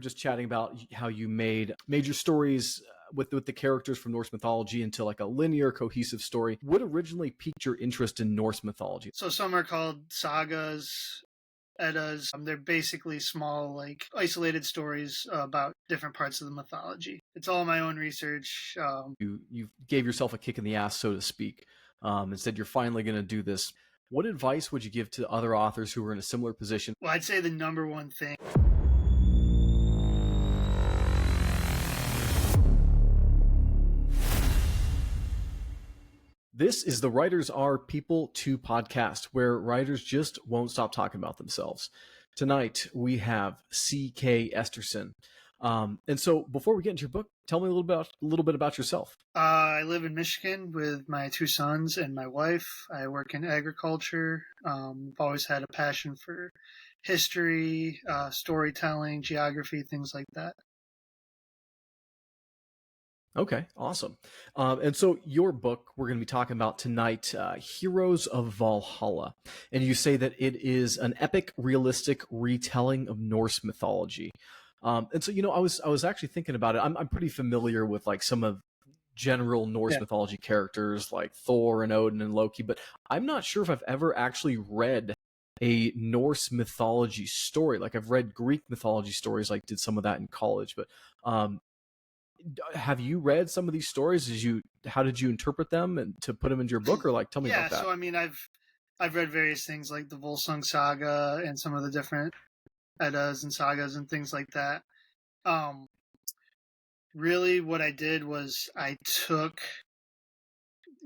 were just chatting about how you made major stories with the characters from Norse mythology into like a linear, cohesive story. What originally piqued your interest in Norse mythology? So some are called sagas, Eddas. They're basically small, like isolated stories about different parts of the mythology. It's all my own research. You gave yourself a kick in the ass, so to speak, and said you're finally going to do this. What advice would you give to other authors who are in a similar position? Well, I'd say the number one thing. This is the Writers Are People 2 podcast, where writers just won't stop talking about themselves. Tonight, we have C.K. Kesterson. And so before we get into your book, tell me a little bit about yourself. I live in Michigan with my 2 sons and my wife. I work in agriculture. I've always had a passion for history, storytelling, geography, things like that. Okay, awesome. And so your book we're going to be talking about tonight, Heroes of Valhalla. And you say that it is an epic, realistic retelling of Norse mythology. And so, I was actually thinking about it. I'm pretty familiar with like some of general Norse mythology characters like Thor and Odin and Loki, but I'm not sure if I've ever actually read a Norse mythology story. Like I've read Greek mythology stories, like did some of that in college, but have you read some of these stories? How did you interpret them and to put them into your book, or like tell me about that? Yeah, so I mean, I've read various things like the Volsung Saga and some of the different Eddas and sagas and things like that. Really, what I did was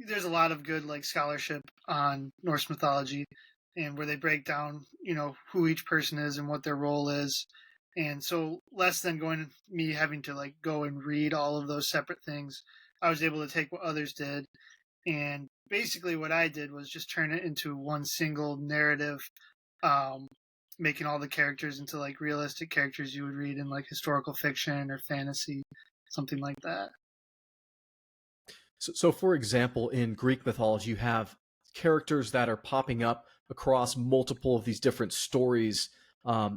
there's a lot of good like scholarship on Norse mythology, and where they break down, who each person is and what their role is. And so less than me having to like go and read all of those separate things, I was able to take what others did. And basically what I did was just turn it into one single narrative, making all the characters into like realistic characters you would read in like historical fiction or fantasy, something like that. So for example, in Greek mythology, you have characters that are popping up across multiple of these different stories.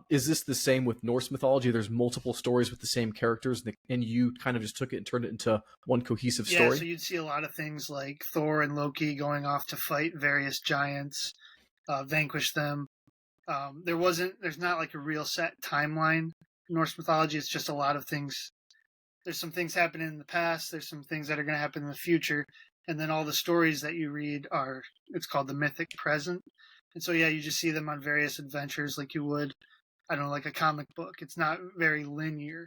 Is this the same with Norse mythology? There's multiple stories with the same characters, and you kind of just took it and turned it into one cohesive story? Yeah, so you'd see a lot of things like Thor and Loki going off to fight various giants, vanquish them. There's not like a real set timeline in Norse mythology. It's just a lot of things. There's some things happening in the past. There's some things that are going to happen in the future. And then all the stories that you read it's called the mythic present. And so, yeah, you just see them on various adventures like you would, I don't know, like a comic book. It's not very linear.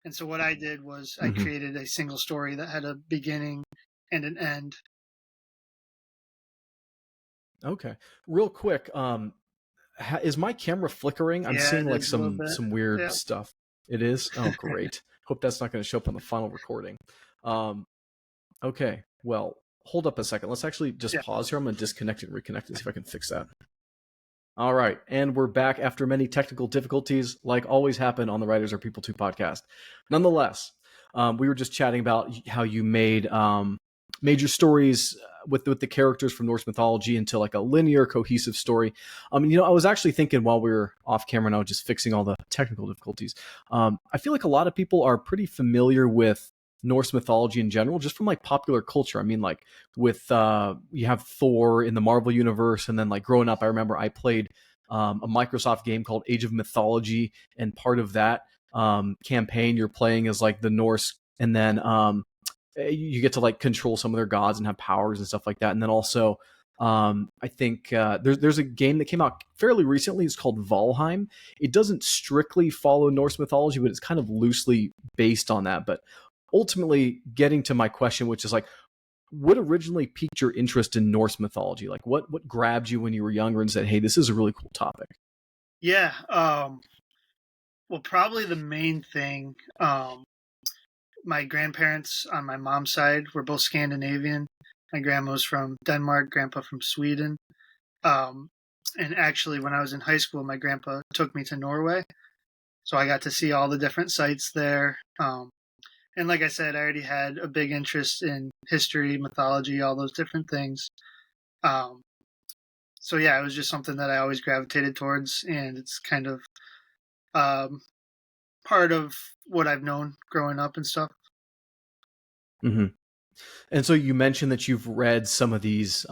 And so what I did was I created a single story that had a beginning and an end. Okay. Real quick, is my camera flickering? I'm seeing like some weird stuff. It is? Oh, great. Hope that's not going to show up on the final recording. Okay. Well, hold up a second. Let's actually just pause here. I'm going to disconnect and reconnect and see if I can fix that. All right. And we're back after many technical difficulties, like always happen on the Writers Are People 2 podcast. Nonetheless, we were just chatting about how you made major stories with the characters from Norse mythology into like a linear, cohesive story. I was actually thinking while we were off camera and I was just fixing all the technical difficulties. I feel like a lot of people are pretty familiar with Norse mythology in general, just from like popular culture. I mean, like with you have Thor in the Marvel universe, and then like growing up, I remember I played a Microsoft game called Age of Mythology, and part of that campaign you're playing as like the Norse, and then you get to like control some of their gods and have powers and stuff like that. And then also, I think there's a game that came out fairly recently. It's called Valheim. It doesn't strictly follow Norse mythology, but it's kind of loosely based on that. But ultimately, getting to my question, which is like, what originally piqued your interest in Norse mythology? Like, what grabbed you when you were younger and said, "Hey, this is a really cool topic"? Yeah. Well, probably the main thing. My grandparents on my mom's side were both Scandinavian. My grandma was from Denmark, grandpa from Sweden. And actually, when I was in high school, my grandpa took me to Norway. So I got to see all the different sites there. And like I said, I already had a big interest in history, mythology, all those different things. So yeah, it was just something that I always gravitated towards. And it's kind of part of what I've known growing up and stuff. Mm-hmm. And so you mentioned that you've read some of these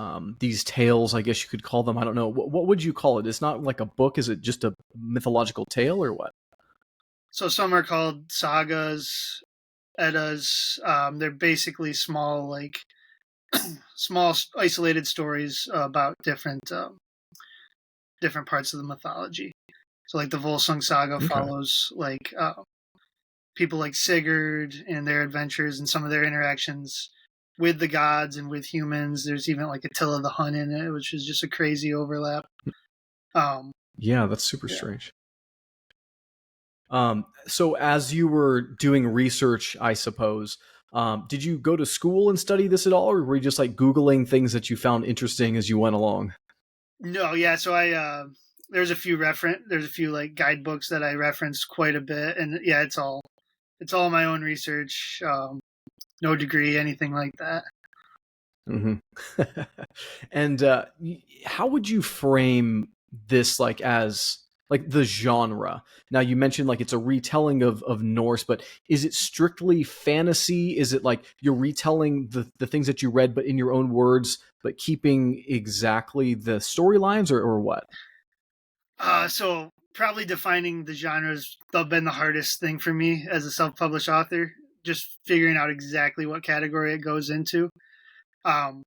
tales, I guess you could call them. I don't know. What would you call it? It's not like a book. Is it just a mythological tale or what? So some are called sagas, eddas. They're basically small, like small isolated stories about different parts of the mythology. So like the Volsung saga Okay. follows like people like Sigurd and their adventures and some of their interactions with the gods and with humans. There's even like Attila the Hun in it, which is just a crazy overlap. Yeah, that's super Yeah. strange. So as you were doing research, I suppose, did you go to school and study this at all, or were you just like Googling things that you found interesting as you went along? No, yeah. So I there's a few like guidebooks that I referenced quite a bit, and yeah, it's all my own research. No degree, anything like that. Mm-hmm. And how would you frame this, like as like the genre? Now you mentioned like it's a retelling of Norse, but is it strictly fantasy? Is it like you're retelling the things that you read, but in your own words, but keeping exactly the storylines, or what? So probably defining the genres has been the hardest thing for me as a self-published author. Just figuring out exactly what category it goes into. Um,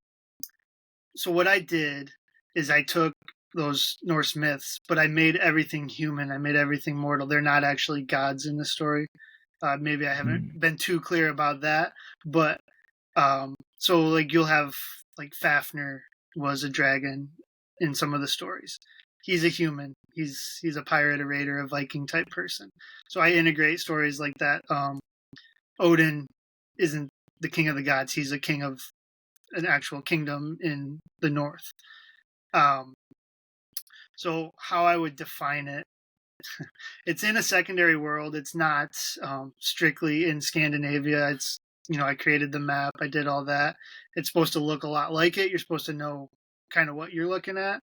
so what I did is I took those Norse myths, but I made everything human. I made everything mortal. They're not actually gods in the story. Maybe I haven't Mm. been too clear about that, but so like you'll have like Fafnir was a dragon in some of the stories. He's a human. He's a pirate, a raider, a Viking type person. So I integrate stories like that. Odin isn't the king of the gods. He's a king of an actual kingdom in the north. Um, so how I would define it, it's in a secondary world. It's not strictly in Scandinavia. It's I created the map. I did all that. It's supposed to look a lot like it. You're supposed to know kind of what you're looking at.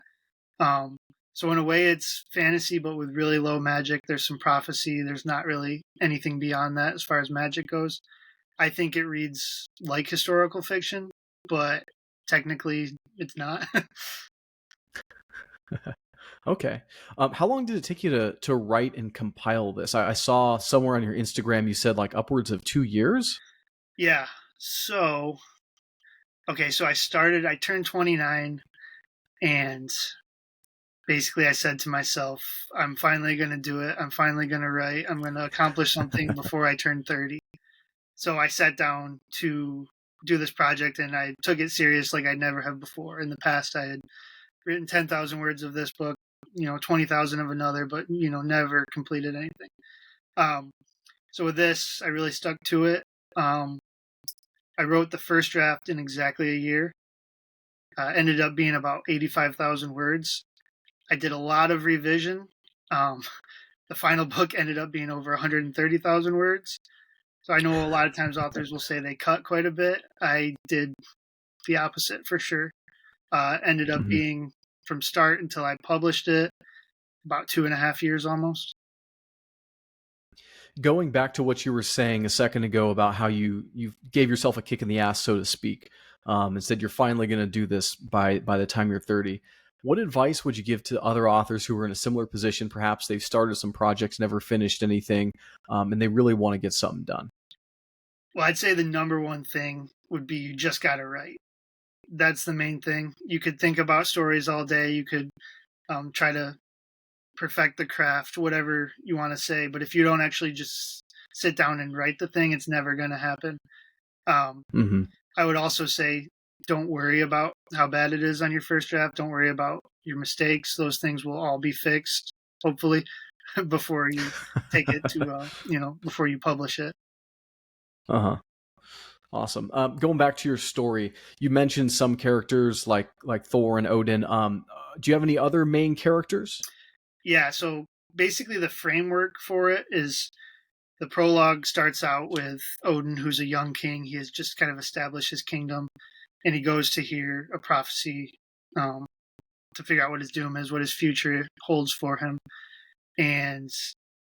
Um, so in a way, it's fantasy, but with really low magic. There's some prophecy. There's not really anything beyond that as far as magic goes. I think it reads like historical fiction, but technically it's not. Okay. How long did it take you to write and compile this? I saw somewhere on your Instagram you said like upwards of 2 years. Yeah. So, okay, so I turned 29, and basically I said to myself, I'm finally going to do it. I'm finally going to write. I'm going to accomplish something before I turn 30. So I sat down to do this project, and I took it serious like I never have before. In the past, I had written 10,000 words of this book, 20,000 of another, but, never completed anything. Um, so with this, I really stuck to it. Um, I wrote the first draft in exactly a year. Ended up being about 85,000 words. I did a lot of revision. Um, the final book ended up being over 130,000 words. So I know a lot of times authors will say they cut quite a bit. I did the opposite for sure. Ended up Mhm. being from start until I published it about 2.5 years almost. Going back to what you were saying a second ago about how you gave yourself a kick in the ass, so to speak, and said you're finally going to do this by the time you're 30. What advice would you give to other authors who are in a similar position? Perhaps they've started some projects, never finished anything, and they really want to get something done. Well, I'd say the number one thing would be you just got to write. That's the main thing. You could think about stories all day. You could try to perfect the craft, whatever you want to say. But if you don't actually just sit down and write the thing, it's never going to happen. Um, Mm-hmm. I would also say don't worry about how bad it is on your first draft. Don't worry about your mistakes. Those things will all be fixed, hopefully, before you take it to, before you publish it. Uh-huh. Awesome. Going back to your story, you mentioned some characters like Thor and Odin. Do you have any other main characters? Yeah. So basically, the framework for it is the prologue starts out with Odin, who's a young king. He has just kind of established his kingdom, and he goes to hear a prophecy um, to figure out what his doom is, what his future holds for him. And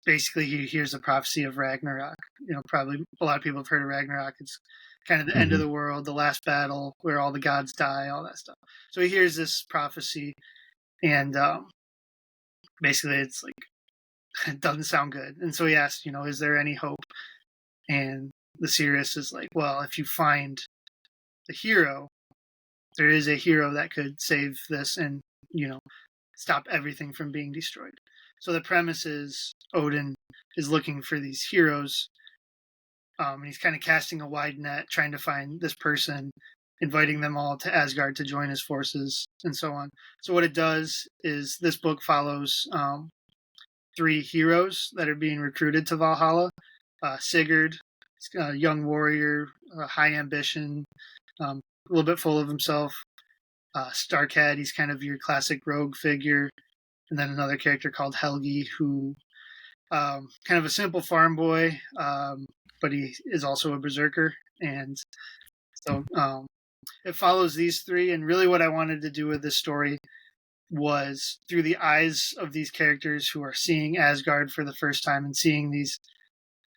basically he hears the prophecy of Ragnarok. Probably a lot of people have heard of Ragnarok. It's kind of the end of the world, the last battle where all the gods die, all that stuff. So he hears this prophecy, and basically it's like, it doesn't sound good. And so he asks, is there any hope? And the Sirius is like, well, if you find the hero, there is a hero that could save this and, stop everything from being destroyed. So the premise is Odin is looking for these heroes. And he's kind of casting a wide net, trying to find this person, inviting them all to Asgard to join his forces, and so on. So what it does is this book follows 3 heroes that are being recruited to Valhalla. Sigurd, a young warrior, high ambition, a little bit full of himself. Starkhead, he's kind of your classic rogue figure. And then another character called Helgi, who kind of a simple farm boy, but he is also a berserker. And so it follows these 3. And really what I wanted to do with this story was through the eyes of these characters who are seeing Asgard for the first time and seeing these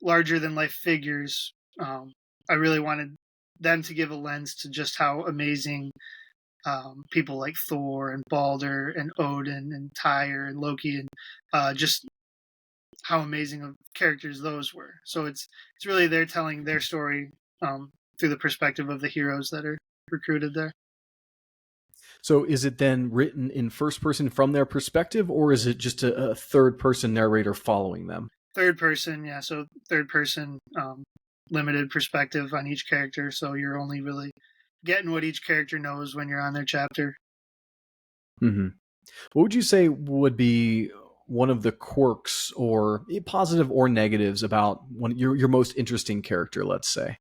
larger than life figures. I really wanted them to give a lens to just how amazing people like Thor and Balder and Odin and Tyr and Loki and just how amazing of characters those were. So it's really they're telling their story through the perspective of the heroes that are recruited there. So is it then written in first person from their perspective, or is it just a third person narrator following them? Third person, yeah. So third person, limited perspective on each character. So you're only really getting what each character knows when you're on their chapter. Mm-hmm. What would you say would be one of the quirks, or positive or negatives, about your most interesting character, let's say?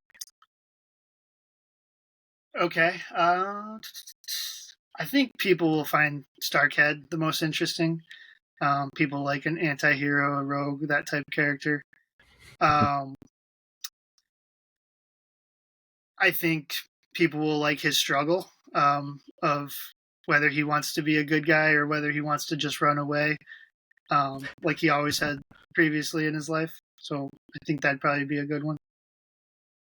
Okay. I think people will find Starkhead the most interesting. People like an anti-hero, a rogue, that type of character. I think people will like his struggle of whether he wants to be a good guy or whether he wants to just run away, like he always had previously in his life. So I think that'd probably be a good one.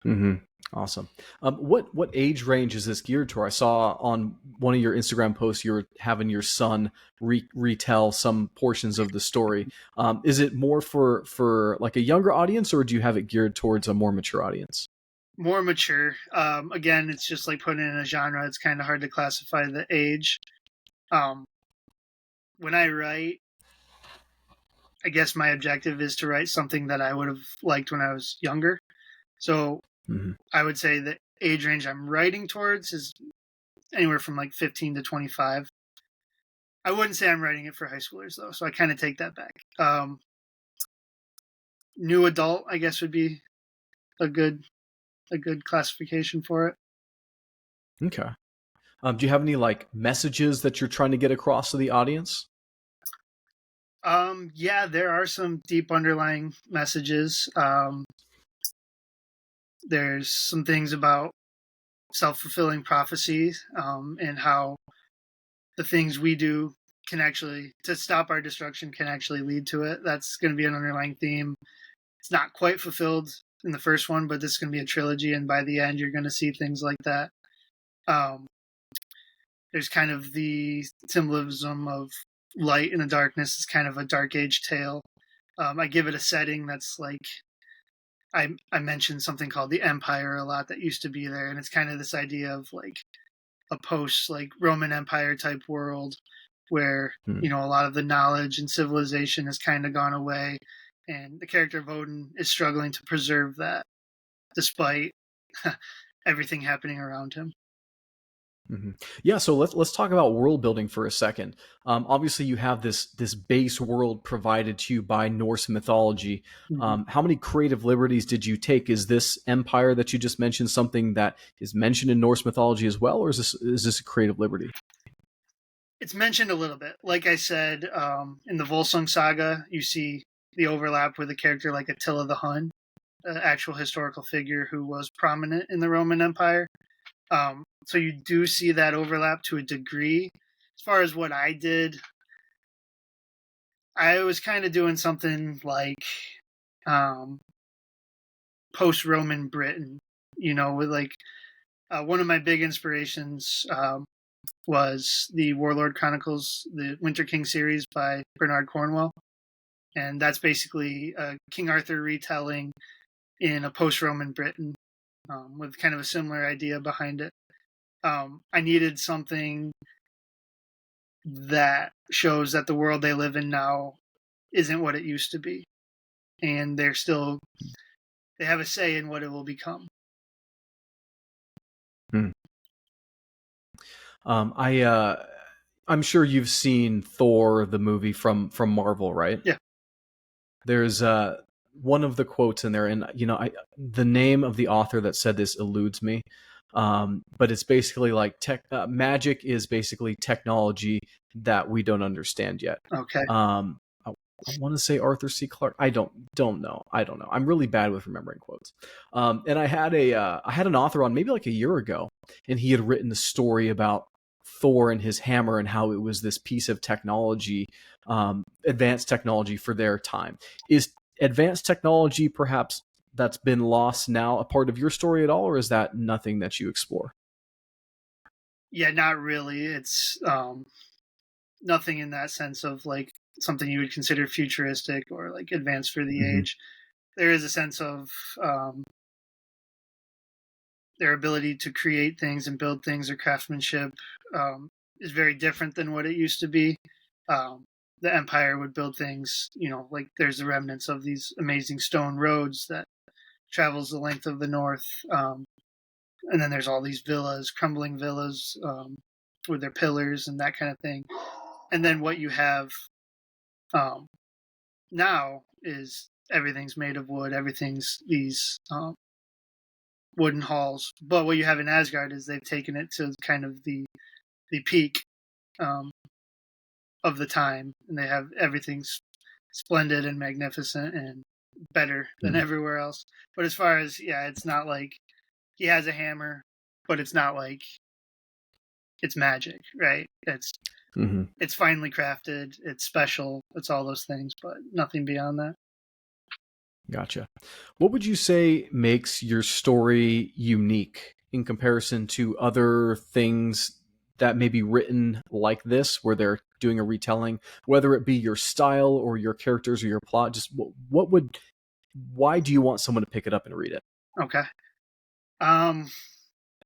Mm-hmm. Awesome. What age range is this geared to? I saw on one of your Instagram posts you're having your son retell some portions of the story. Is it more for like a younger audience, or do you have it geared towards a more mature audience? More mature. Again, it's just like putting in a genre. It's kind of hard to classify the age. When I write, I guess my objective is to write something that I would have liked when I was younger. So I would say the age range I'm writing towards is anywhere from like 15 to 25. I wouldn't say I'm writing it for high schoolers though, so I kind of take that back. New adult, I guess, would be a good classification for it. Okay. Do you have any like messages that you're trying to get across to the audience? Yeah, there are some deep underlying messages. There's some things about self-fulfilling prophecy, and how the things we do can actually, to stop our destruction, can actually lead to it. That's going to be an underlying theme. It's not quite fulfilled in the first one, but this is going to be a trilogy, and by the end, you're going to see things like that. There's kind of the symbolism of light and the darkness. It's kind of a dark age tale. I give it a setting that's like, I mentioned something called the Empire a lot that used to be there, and it's kind of this idea of like a post like Roman Empire type world where a lot of the knowledge and civilization has kind of gone away, and the character of Odin is struggling to preserve that despite everything happening around him. Mm-hmm. Yeah, so let's talk about world building for a second. Obviously, you have this base world provided to you by Norse mythology. How many creative liberties did you take? Is this empire that you just mentioned something that is mentioned in Norse mythology as well, or is this a creative liberty? It's mentioned a little bit. Like I said, in the Volsung saga, you see the overlap with a character like Attila the Hun, an actual historical figure who was prominent in the Roman Empire. So you do see that overlap to a degree. As far as what I did, I was kind of doing something like post-Roman Britain, with like one of my big inspirations was the Warlord Chronicles, the Winter King series by Bernard Cornwell. And that's basically a King Arthur retelling in a post-Roman Britain with kind of a similar idea behind it. I needed something that shows that the world they live in now isn't what it used to be. And they have a say in what it will become. I'm sure you've seen Thor, the movie from Marvel, right? Yeah. There's one of the quotes in there, and the name of the author that said this eludes me, but it's basically like magic is basically technology that we don't understand yet. Okay. I want to say Arthur C. Clarke. I don't know. I'm really bad with remembering quotes. And I had an author on maybe like a year ago, and he had written a story about Thor and his hammer and how it was this piece of technology, advanced technology for their time. Is advanced technology perhaps that's been lost now a part of your story at all, or is that nothing that you explore? Yeah, not really. It's nothing in that sense of like something you would consider futuristic or like advanced for the age. There is a sense of their ability to create things and build things, or craftsmanship is very different than what it used to be. The Empire would build things, like there's the remnants of these amazing stone roads that travels the length of the north. And then there's all these villas, crumbling villas with their pillars and that kind of thing. And then what you have now is everything's made of wood. Everything's these wooden halls. But what you have in Asgard is they've taken it to kind of the peak of the time, and they have everything's splendid and magnificent and better than everywhere else. But as far as it's not like he has a hammer, but it's not like it's magic, right? It's finely crafted, it's special, it's all those things, but nothing beyond that. Gotcha. What would you say makes your story unique in comparison to other things that may be written like this, where they're doing a retelling, whether it be your style or your characters or your plot? Just why do you want someone to pick it up and read it? Okay.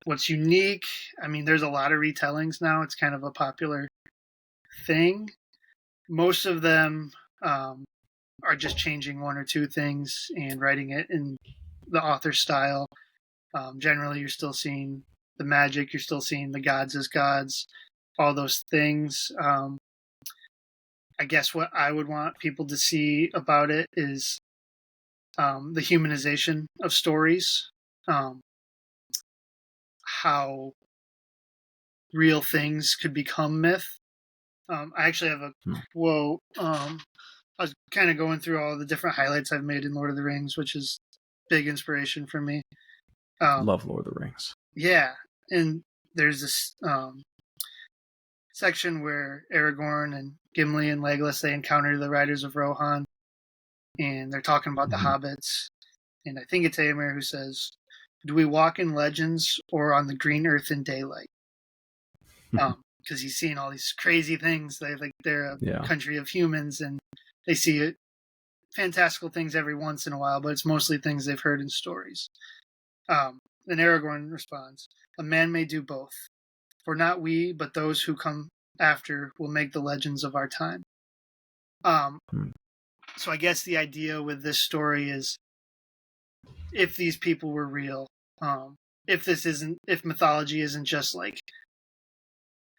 What's unique? I mean, there's a lot of retellings now. It's kind of a popular thing. Most of them are just changing one or two things and writing it in the author style. Generally, you're still seeing the magic. You're still seeing the gods as gods, all those things. I guess what I would want people to see about it is the humanization of stories, how real things could become myth. I actually have a quote. I was kind of going through all the different highlights I've made in Lord of the Rings, which is big inspiration for me. Love Lord of the Rings. Yeah, and there's this section where Aragorn and Gimli and Legolas, they encounter the Riders of Rohan, and they're talking about the hobbits. And I think it's Éomer who says, "Do we walk in legends or on the green earth in daylight?" Because he's seeing all these crazy things. They're a country of humans, and they see fantastical things every once in a while, but it's mostly things they've heard in stories. Then Aragorn responds, "A man may do both, for not we, but those who come after will make the legends of our time." So I guess the idea with this story is, if these people were real, if mythology isn't just like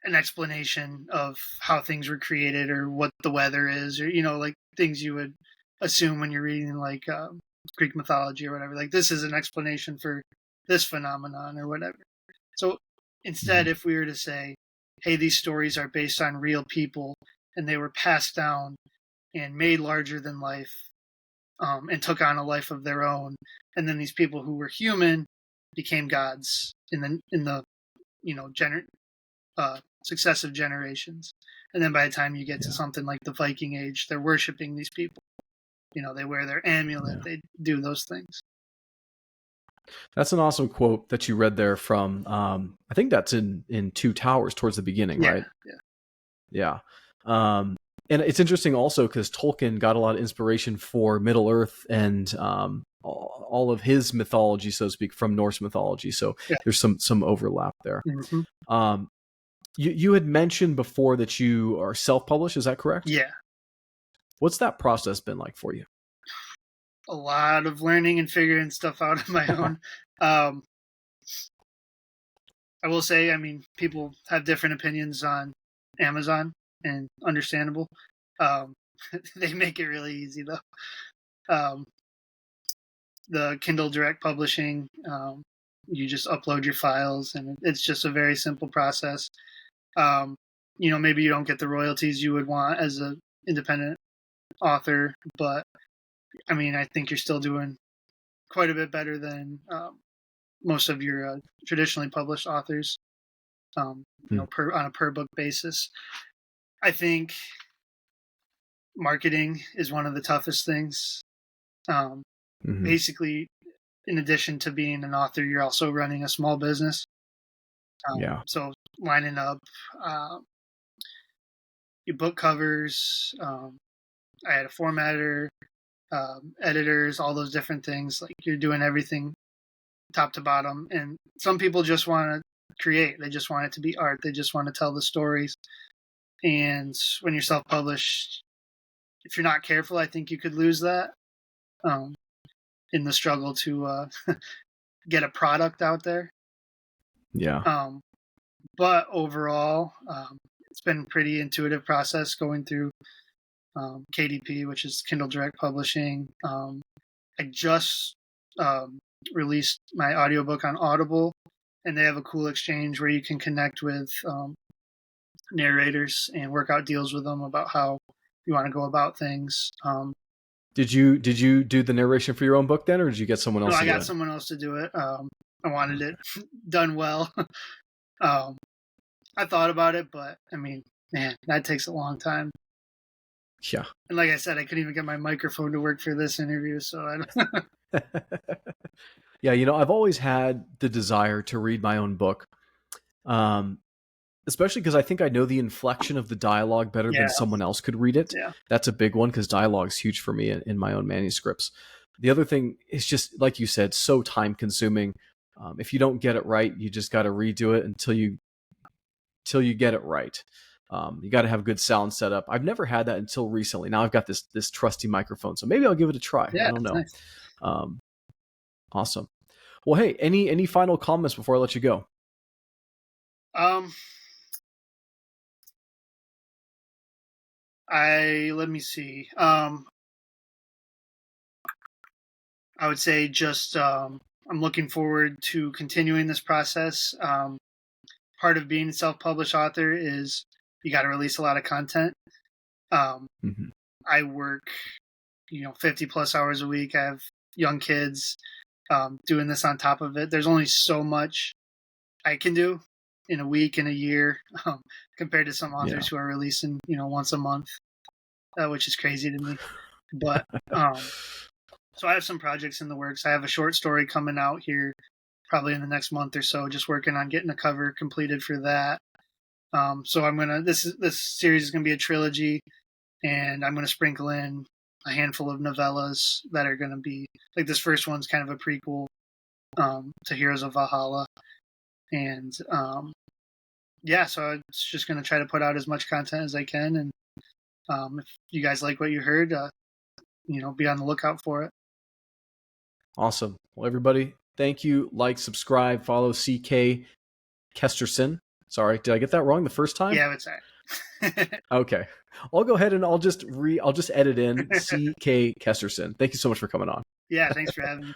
an explanation of how things were created or what the weather is, or like things you would assume when you're reading like Greek mythology or whatever, like this is an explanation for this phenomenon or whatever. So instead, if we were to say, hey, these stories are based on real people and they were passed down and made larger than life, and took on a life of their own, and then these people who were human became gods in the successive generations. And then by the time you get to something like the Viking Age, they're worshiping these people. They wear their amulet. They do those things. That's an awesome quote that you read there from, I think that's in Two Towers towards the beginning, right? Yeah. And it's interesting also because Tolkien got a lot of inspiration for Middle Earth and all of his mythology, so to speak, from Norse mythology. So there's some overlap there. Mm-hmm. You had mentioned before that you are self-published. Is that correct? Yeah. What's that process been like for you? A lot of learning and figuring stuff out on my own. I will say, people have different opinions on Amazon, and understandable. They make it really easy though. The Kindle Direct Publishing, you just upload your files, and it's just a very simple process. Maybe you don't get the royalties you would want as an independent author, but I think you're still doing quite a bit better than most of your traditionally published authors. On a per book basis. I think marketing is one of the toughest things. Basically, in addition to being an author, you're also running a small business. So lining up your book covers, I had a formatter, editors, all those different things. Like, you're doing everything top to bottom. And some people just want to create. They just want it to be art. They just want to tell the stories. And when you're self-published, if you're not careful, I think you could lose that in the struggle to get a product out there. Yeah. But overall, it's been a pretty intuitive process going through KDP, which is Kindle Direct Publishing. I just released my audiobook on Audible, and they have a cool exchange where you can connect with narrators and work out deals with them about how you want to go about things. Did you do the narration for your own book then, or did you get someone else? No, I got someone else to do it. I wanted it done well. I thought about it, but man, that takes a long time. Yeah. And like I said, I couldn't even get my microphone to work for this interview, so I don't. Yeah, I've always had the desire to read my own book. Especially because I think I know the inflection of the dialogue better than someone else could read it. Yeah. That's a big one because dialogue is huge for me in my own manuscripts. The other thing is just, like you said, so time consuming. If you don't get it right, you just got to redo it until you get it right. You got to have good sound setup. I've never had that until recently. Now I've got this trusty microphone, so maybe I'll give it a try. Yeah, I don't know. Nice. Awesome. Well, hey, any final comments before I let you go? Let me see. I would say just I'm looking forward to continuing this process. Part of being a self-published author is you got to release a lot of content. I work, 50 plus hours a week. I have young kids. Doing this on top of it, there's only so much I can do in a week, in a year, compared to some authors who are releasing, once a month, which is crazy to me. But so I have some projects in the works. I have a short story coming out here probably in the next month or so, just working on getting a cover completed for that. So this series is gonna be a trilogy, and I'm gonna sprinkle in a handful of novellas that are gonna be like, this first one's kind of a prequel to Heroes of Valhalla. And so I'm just going to try to put out as much content as I can. And if you guys like what you heard, be on the lookout for it. Awesome. Well, everybody, thank you. Like, subscribe, follow CK Kesterson. Sorry, did I get that wrong the first time? Yeah, it's right. Okay. I'll go ahead and I'll just edit in CK Kesterson. Thank you so much for coming on. Yeah, thanks for having me.